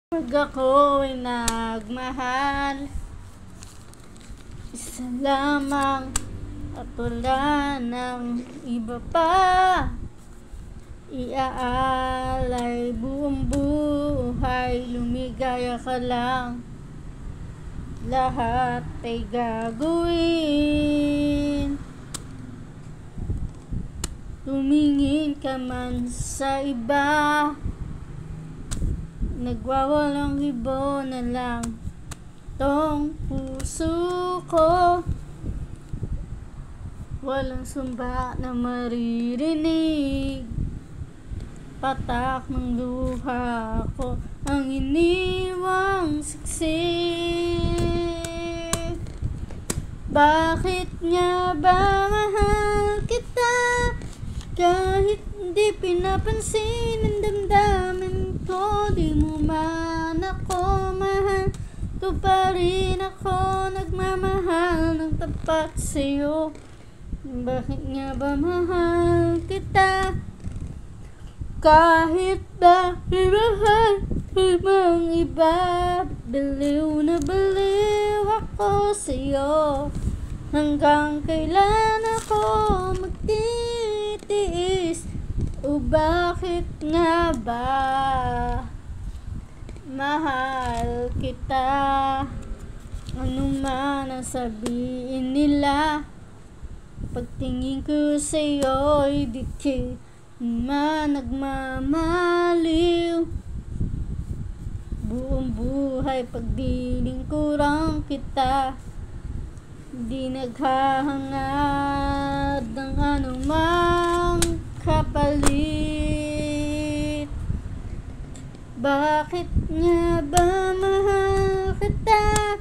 Pag ako'y nagmahal, isa lamang at wala ng iba pa. Iaalay buong buhay, lumigaya ka lang. Lahat ay gagawin. Tumingin ka man sa iba, nagwawalang hibo na lang tong puso ko. Walang sumba na maririnig, patak ng luha ko ang iniwang siksik. Bakit nga ba mahal kita, kahit di pinapansin ang damdamin ko? Di mo man ako mahal, to pa rin ako nagmamahal ng tapat sa'yo. Bakit nga ba mahal kita, kahit ba ibahal ibang iba? Baliw na baliw ako sa'yo. Hanggang kailan ako magtitiis? O bakit nga ba mahal kita? Ano man ang sabihin nila, pagtingin ko sa'yo'y di man nagmamaliw. Buong buhay pagdilingkuran kita, di naghahangad ng anumang kapalit. Bakit nga ba mahal kita,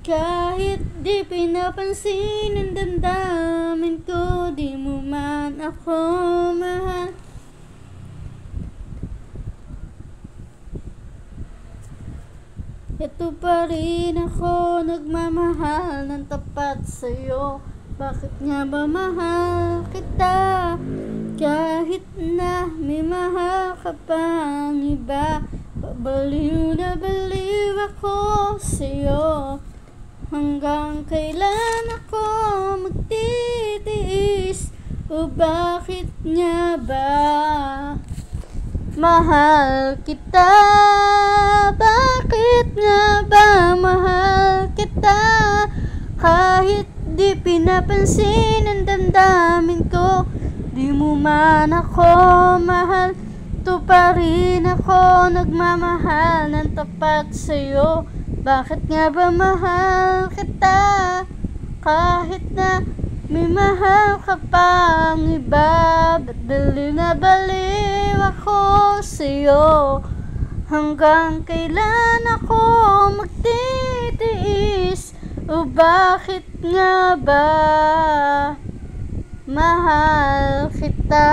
kahit di pinapansin ang damdamin ko? Di mo man ako mahal, ito pa rin ako nagmamahal ng tapat sa'yo. Bakit nga ba mahal kita, kahit na may mahal ka pang iba? Baliw na baliw ako sa'yo. Hanggang kailan ako magtitiis? O bakit nga ba mahal kita? Bakit nga ba mahal kita, kahit di pinapansin ang damdamin ko? Di mo man ako mahal, to pa rin ako nagmamahal ng tapat sa'yo. Bakit nga ba mahal kita, kahit na may mahal ka pang iba? Ba't baliw na baliw ako sa'yo? Hanggang kailan ako magtitiis? O bakit nga ba mahal kita?